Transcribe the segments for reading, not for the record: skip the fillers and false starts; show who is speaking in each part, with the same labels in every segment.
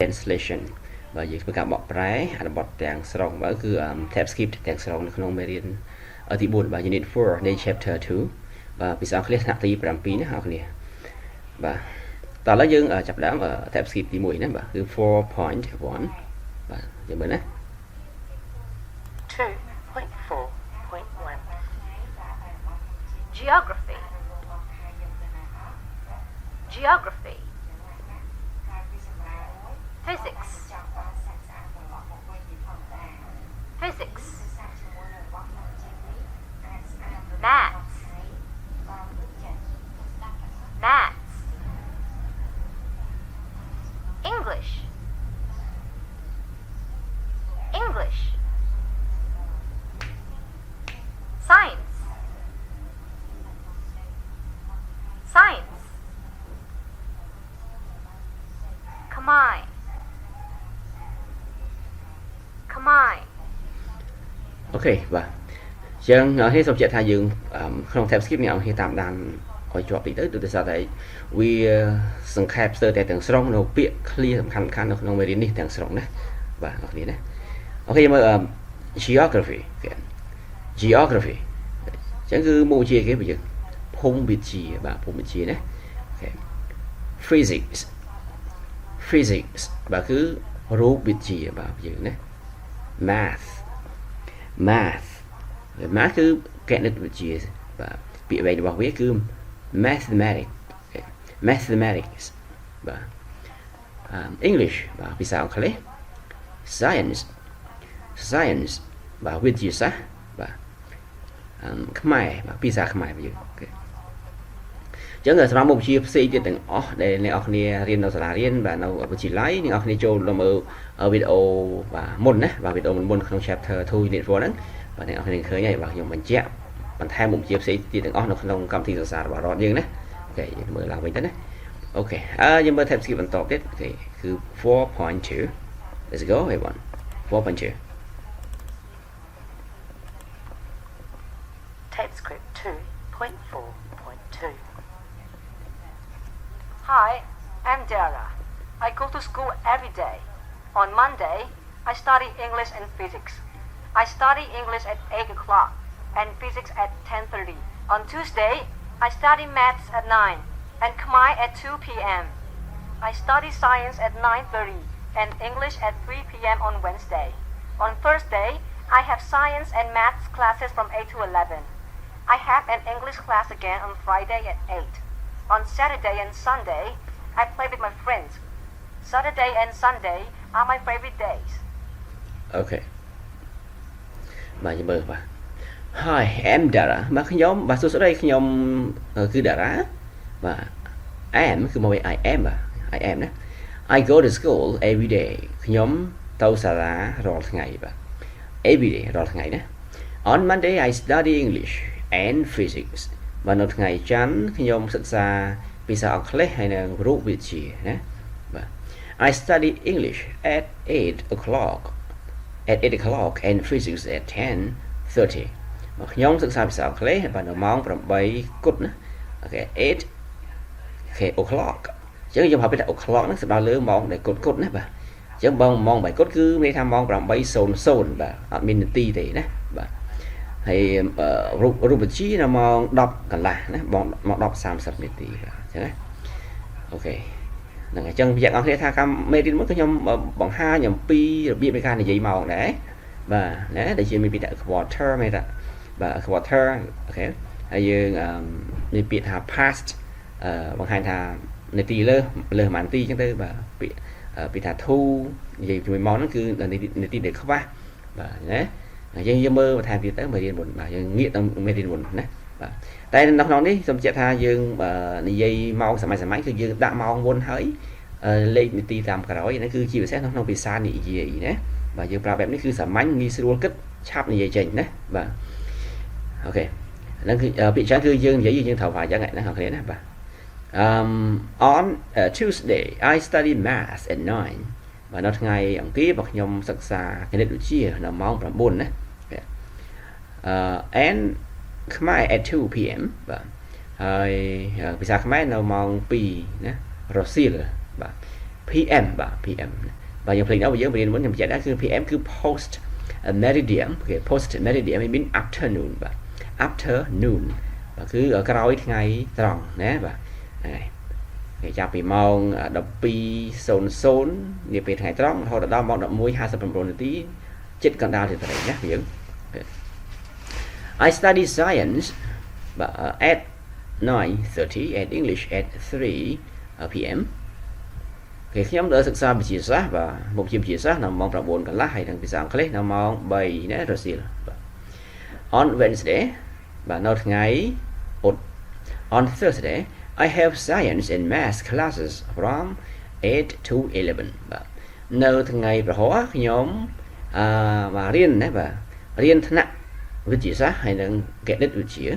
Speaker 1: translation បាទយើងធ្វើការបកប្រែអត្ថបទទាំងស្រុងបើគឺ Tapescript ទាំងស្រុងនៅក្នុងមេរៀនទី4បាទ Unit 4 នៃ Chapter 2បាទភាសាអង់គ្លេសថ្នាក់ទី7ណាបងប្អូនបាទតោះឥឡូវយើងចាប់ផ្ដើម Tapescript ទី1ណាបាទគឺ 4.1 បាទយើងមើលណា
Speaker 2: 2.4.1 Geography Geography Physics Physics Maths Maths English English Science Science Khmer Khmer
Speaker 1: អូខេបាទយើងហើយសូមបញ្ជាក់ថាយើងក្នុង Tapescript នេះអង្គតាមដានឲ្យជាប់តិចទៅទោះតែវាសង្ខេបស្ទើរតែទាំងស្រុងនៅពាក្យ clear សំខាន់ៗនៅក្នុងមេរៀននេះទាំងស្រុងណាបាទអ្នកគ្នាណាអូខេយើងមើល geography geography អញ្ចឹងគឺមុខវិជ្ជាគេបើយើងភូមិវិទ្យាបាទភូមិវិទ្យាណាអូខេ physics physics បាទគឺរូបវិទ្យាបាទយើងណា math math គឺគណិតវិទ្យាបាទពាក្យវែងរបស់វាគឺ mathematics mathematics បាទEnglish បាទភាសាអង់គ្លេស science science បាទវិទ្យាសាស្ត្របាទខ្មែរបាទភាសាខ្មែរយើងអូខេអញ្ចឹងសម្រាប់មុខវិជ្ជាផ្សេងទៀតទាំងអស់ដែលអ្នកនរគ្នារៀននៅសាលារៀនបាទនៅវិទ្យាល័យអ្នកនរគ្នាចូលមើលវីដេអូបាទមុនណាបាទវីដេអូមុនក្នុង chapter 2 unit 4ហ្នឹងបាទអ្នកនរគ្នាឃើញហើយបាទខ្ញុំបញ្ជាក់បន្ថែមមុខវិជ្ជាផ្សេងទៀតទាំងអស់នៅក្នុងកម្មវិធីសិក្សារបស់រដ្ឋយើងណាអូខេយើងមើលឡើងវិញទៅណាអូខេយើងមើល Tapescript បន្តទៀតអូខេគឺ 4.2 let's go everyone 4.2
Speaker 2: Tapescript 2.4.2 Hi, I'm Dara. I go to school every day. On Monday, I study English and physics. I study English at 8 o'clock and physics at 10:30. On Tuesday, I study maths at 9 and Khmer at 2 p.m. I study science at 9:30 and English at 3 p.m. on Wednesday. On Thursday, I have science and maths classes from 8 to 11. I have an English class again on Friday at 8. On Saturday and Sunday, I play with my friends. Saturday and Sunday are my favorite days.
Speaker 1: Okay. បាទយើងមើលបាទ Hi, I'm Dara បាទខ្ញុំបាទសួស្តីខ្ញុំគឺ Dara បាទ am គឺមកវិញ I am បាទ I am ណា I go to school every day ខ្ញុំទៅសាលារាល់ថ្ងៃបាទ every day រាល់ថ្ងៃណា On Monday I study English and physics បាទនៅថ្ងៃច័ន្ទខ្ញុំសិក្សាភាសាអង់គ្លេសហើយនិងរូបវិទ្យាណាបាទ I study English at 8 o'clock and physics at 10:30 បាទខ្ញុំសិក្សាភាសាអង់គ្លេសបាទនៅម៉ោង8គត់ណាអូខេ8អូខេ o'clock អញ្ចឹងយើងហៅថា o'clock ហ្នឹងសំដៅលើម៉ោងដែលគត់ណាបាទអញ្ចឹងបងម៉ោង8គត់គឺមានថាម៉ោង8:00បាទអត់មាននាទីទេណាបាទហើយរូបវិទ្យានៅម៉ោង10កន្លះណាម៉ោង10:30នាទីបាទអញ្ចឹងណាអូខេហ្នឹងអញ្ចឹងយ៉ាងអស់គ្នាថាកម្មមេរៀនមុនគឺខ្ញុំបង្ហាញអំពីរបៀបនៃការនិយាយម៉ោងដែរបាទណាដែលជាមានពាក្យថា quarter មែនតាបាទ quarter អូខេហើយយើងមានពាក្យថា past បង្ហាញថានាទីលើប្រហែលនាទីអញ្ចឹងទៅបាទពាក្យថា to និយាយជាមួយម៉ោងហ្នឹងគឺនាទីដែលខ្វះបាទណាយើងមើលបន្ថែមទៀតទៅមេរៀនមុនបាទយើងងាកទៅមេរៀនមុនណាបាទតែនៅក្នុងនេះសូមបញ្ជាក់ថាយើងនិយាយម៉ោងសម័យគឺយើងដាក់ម៉ោងមុនហើយលេខនាទីតាមក្រោយហ្នឹងគឺជាពិសេសក្នុងភាសានិយាយណាបាទយើងប្រើបែបនេះគឺសាមញ្ញងាយស្រួលគិតឆាប់និយាយចេញណាបាទអូខេហ្នឹងគឺពាក្យច្រើនគឺយើងនិយាយយើងត្រូវប្រើយ៉ាងណាអ្នកគ្នាណាបាទon Tuesday I study math at 9 បាទនៅថ្ងៃអង្គារបាទខ្ញុំសិក្សាគណិតវិទ្យានៅម៉ោង9ណា and Khmer at 2 p.m. បាទ ហើយភាសាខ្មែរនៅម៉ោង2ណារសៀលបាទ PM បាទ PM បាទយើងភ្លេចដល់យើងរៀនមុនខ្ញុំបញ្ជាក់ដែរគឺ PM គឺ post meridian គេ post meridian mean afternoon បាទ afternoon បាទគឺក្រោយថ្ងៃត្រង់ណាបាទហ្នឹងហើយគេចាប់ពីម៉ោង 12:00 នាពេលថ្ងៃត្រង់រហូតដល់ម៉ោង 11:59 នាទីចិត្តកណ្ដាលរាត្រីណាយើង I study science at 9:30 and English at 3 p.m. គេខ្ញុំដើរសិក្សាវិទ្យាសាស្ត្របាទមុខវិជ្ជាវិទ្យាសាស្ត្រនៅម៉ោង 9 កន្លះហើយនិងភាសាអង់គ្លេសនៅម៉ោង 3 ណារសៀលបាទ On Wednesday បាទនៅថ្ងៃពុធ On Thursday I have science and math classes from 8 to 11 បាទនៅថ្ងៃប្រហោះខ្ញុំបាទរៀនណាបាទរៀនថ្នាក់វិទ្យាសាស្ត្រហើយនិងគណិតវិទ្យា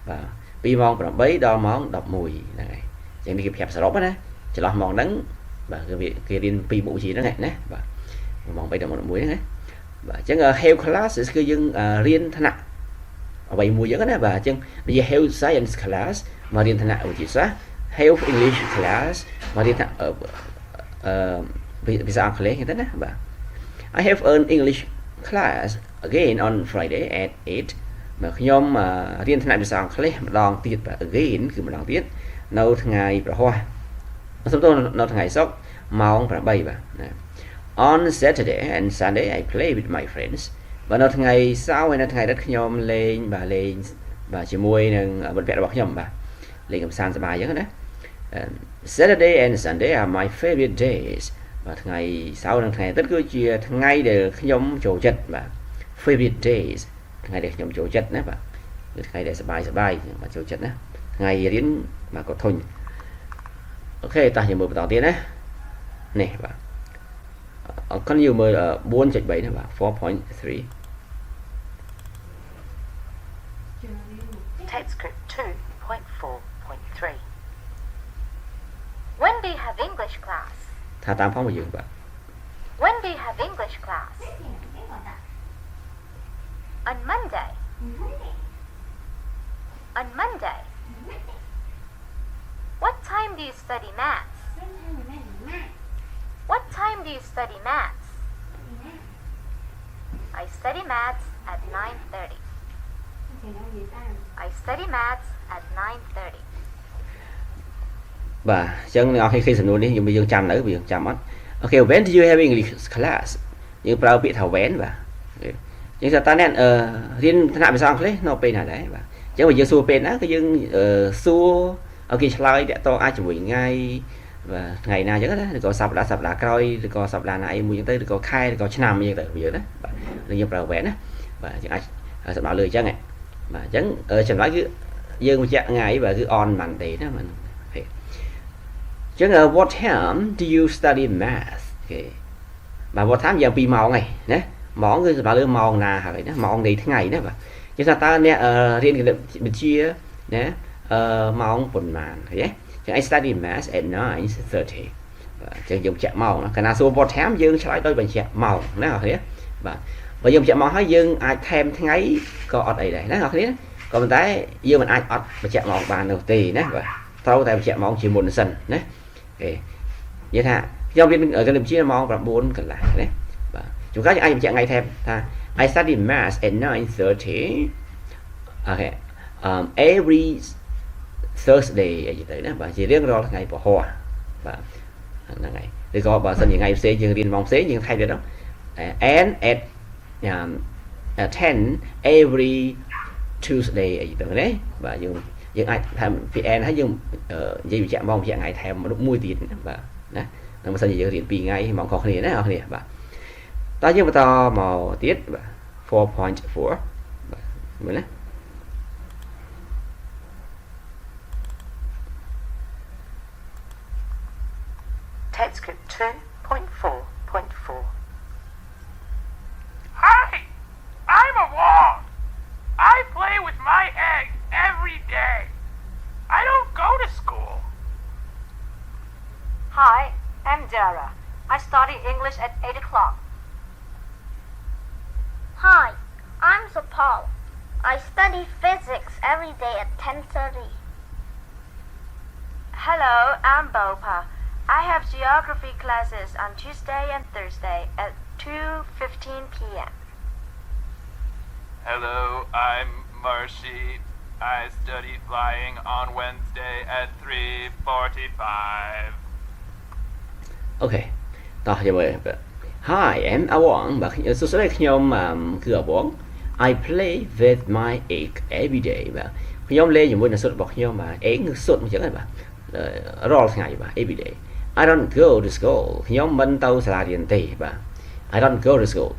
Speaker 1: បាទពីម៉ោង 8 ដល់ម៉ោង 11 ហ្នឹងហើយចឹងនេះគេប្រាប់សរុបណាចន្លោះម៉ោងហ្នឹងបាទគេរៀនពីមុខវិជ្ជាហ្នឹងណាបាទម៉ោង 3 ដល់ម៉ោង 11 ហ្នឹងណាបាទអញ្ចឹង have classes គឺយើងរៀនថ្នាក់អ្វីមួយចឹងណាបាទអញ្ចឹងនិយាយ have science class មករៀនថ្នាក់វិទ្យាសាស្ត្រ have English class មករៀនថ្នាក់ភាសាអង់គ្លេសហ្នឹងណាបាទ I have an English class again on Friday at 8 មកខ្ញុំរៀនថ្នាក់ភាសាអង់គ្លេសម្ដងទៀតបាទ again គឺម្ដងទៀតនៅថ្ងៃប្រហោះសំទោសនៅថ្ងៃសុក្រម៉ោង 8 បាទណា On Saturday and Sunday I play with my friends បាទនៅថ្ងៃសៅរ៍ហើយនៅថ្ងៃអាទិត្យខ្ញុំលេងបាទជាមួយនឹងមិត្តភក្តិរបស់ខ្ញុំបាទលេងកម្សាន្តសប្បាយអញ្ចឹងណា Saturday and Sunday are my favorite days បាទថ្ងៃសៅរ៍និងថ្ងៃអាទិត្យគឺជាថ្ងៃដែលខ្ញុំចូលចិត្តបាទ favorite days ថ្ងៃដែលខ្ញុំចូលចិត្តណាបាទគឺថ្ងៃដែលសប្បាយបាទចូលចិត្តណាថ្ងៃរៀនបាទក៏ធុញអូខេតោះយើងមើលបន្តទៀតណានេះបាទអរគុណយើងមើល 4.3 ណាបាទ 4.3
Speaker 2: Tapescript 2.4.3 When do you have English class?
Speaker 1: ថាតាមផងមកយើងបាទ
Speaker 2: When do you have English class? On Monday. On Monday. What time do you study maths? What time do you study maths? I study maths at 9:30. I study maths at 9:30.
Speaker 1: បាទអញ្ចឹងអ្នកនរឃើញសំណួរនេះយើងចាំនៅយើងចាំអត់អូខេ When do you have English class យើងប្រើពាក្យថា when បាទយើងថាតើអ្នករៀនថ្នាក់ភាសាអង់គ្លេសនៅពេលណាដែរបាទអញ្ចឹងបើយើងសួរពេលណាគឺយើងសួរឲ្យគេឆ្លើយតាក់ទងអាចជាមួយថ្ងៃបាទថ្ងៃណាអញ្ចឹងណាឬក៏សប្តាហ៍ក្រោយឬក៏សប្តាហ៍ណាអីមួយអញ្ចឹងទៅឬក៏ខែឬក៏ឆ្នាំអញ្ចឹងទៅវាណាបាទយើងប្រើ when ណាបាទយើងអាចសម្ដៅលើអញ្ចឹងបាទអញ្ចឹងចម្លើយគឺយើងបញ្ជាក់ថ្ងៃបាទគឺ on Monday ណាបាទចឹង what time do you study math គេបាទ what time យ៉ាង2ម៉ោងហើយណាម៉ោងគឺសម្រាប់លើម៉ោងណាហើយណាម៉ោងនៃថ្ងៃណាបាទចឹងថាតើអ្នករៀនគណិតវិទ្យាណាម៉ោងប៉ុន្មានឃើញទេចឹង I study math at 9:30 បាទចឹងយើងបញ្ជាក់ម៉ោងណាកាលណាសួរ what time យើងឆ្លើយដោយបញ្ជាក់ម៉ោងណាបងប្អូនបាទបើយើងបញ្ជាក់ម៉ោងហើយយើងអាចថែមថ្ងៃក៏អត់អីដែរណាបងប្អូនក៏ប៉ុន្តែយើងមិនអាចអត់បញ្ជាក់ម៉ោងបាននោះទេណាបាទត្រូវតែបញ្ជាក់ម៉ោងជាមុនសិនណានិយាយថាខ្ញុំរៀនគណិតវិទ្យាម៉ោង 9 កន្លះណាបាទជួនកាលយើងអាចបញ្ជាក់ថ្ងៃថែមថា I study math at 9:30 okay every Thursday អីទៅណាបាទជារៀងរាល់ថ្ងៃពហុបាទហ្នឹងហើយឬក៏បើសិនជាថ្ងៃផ្សេងយើងរៀនម៉ោងផ្សេងយើងថែមទៀត and at 10 every Tuesday អីទៅណាបាទយើងអាចថែម PN ហើយយើងនិយាយបញ្ជាក់ម៉ោងបញ្ជាក់ថ្ងៃថែមមួយទៀតបាទណាដល់បើសិនជាយើងរៀន2ថ្ងៃម៉ោងខុសគ្នាណាបងប្អូនបាទតោះយើងបន្តមកទៀតបាទ 4.4 បាទមើលណា
Speaker 2: Tapescript 2.4.4
Speaker 3: Hi, I'm a wall. I play with my eggs every day. I don't go to school.
Speaker 2: Hi, I'm Dara. I study English at 8 o'clock.
Speaker 4: Hi, I'm Sapal. I study physics every day at 10:30.
Speaker 2: Hello, I'm Bopa.
Speaker 4: I have geography classes on Tuesday and Thursday at 2:15 p.m.
Speaker 3: Hello, I'm Marshy. I study flying on Wednesday at 3:45.
Speaker 1: Okay តោះយើងមើល Hi I'm Awang បាទសួស្តីខ្ញុំគឺ Awang I play with my egg every day បាទខ្ញុំលេងជាមួយនឹងស៊ុតរបស់ខ្ញុំបាទ egg គឺស៊ុតអញ្ចឹងហើយបាទរាល់ថ្ងៃបាទ every day I don't go to school ខ្ញុំមិនទៅសាលារៀនទេបាទ I don't go to school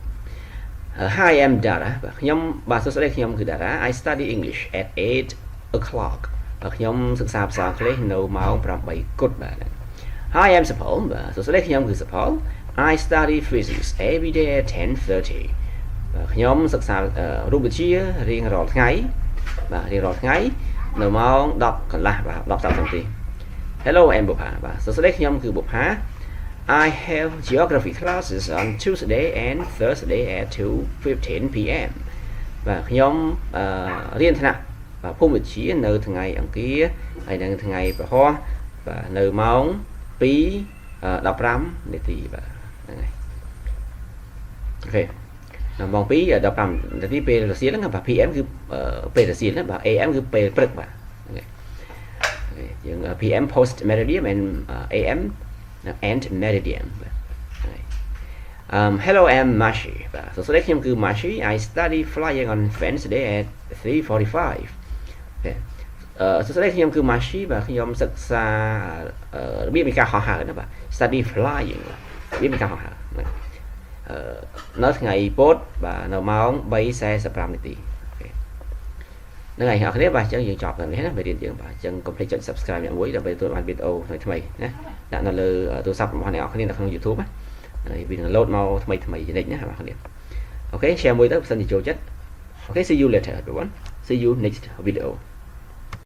Speaker 1: Hi I'm Dara បាទខ្ញុំបាទសួស្តីខ្ញុំគឺ Dara I study English at 8 o'clock បាទខ្ញុំសិក្សាភាសាអង់គ្លេសនៅម៉ោង 8 គត់បាទ Hi I'm Sapol បាទសួស្តីខ្ញុំគឺ Sapol I study physics every day at 10:30 បាទខ្ញុំសិក្សារូបវិទ្យារៀងរាល់ថ្ងៃបាទរៀងរាល់ថ្ងៃនៅម៉ោង 10 កន្លះបាទ 10 នាទី Hello I'm Bupa បាទសួស្តីខ្ញុំគឺ Bupa I have geography classes on Tuesday and Thursday at 2:15 p.m. បាទខ្ញុំរៀនថ្នាក់បាទភូមិវិទ្យានៅថ្ងៃអង្គារហើយនិងថ្ងៃពហុបាទនៅម៉ោង 2:15 នាទីបាទហ្នឹងហើយអូខេនៅម៉ោង 2:15 នាទីពេលរសៀលហ្នឹងបាទ PM គឺពេលរសៀលណាបាទ AM គឺពេលព្រឹកបាទហ្នឹងហើយយើង PM post meridian and AM and meridian បាទ Hello I'm Mashi បាទសួស្តីខ្ញុំគឺ Mashi I study flying on Wednesday at 3:45 សួស្តីខ្ញុំគឺ Mashi បាទខ្ញុំសិក្សារបៀបនៃការហោះហើរណាបាទ study flying របៀបនៃការហោះហើរនៅថ្ងៃពុធបាទនៅម៉ោង 3:45 នាទីហ្នឹងហើយអ្នកគ្នាបាទអញ្ចឹងយើងចប់ដល់នេះណាមេរៀនយើងបាទអញ្ចឹងកុំភ្លេចចុច subscribe អ្នកមួយដើម្បីទទួលបានវីដេអូថ្មីៗណាដាក់នៅលើទូរស័ព្ទរបស់អ្នកគ្នានៅក្នុង YouTube ណាហើយវានឹង load មកថ្មីៗជានិច្ចណាបាទគ្នាអូខេ share មួយទៅបើសិនជាចូលចិត្តអូខេ see you later everyone see you next video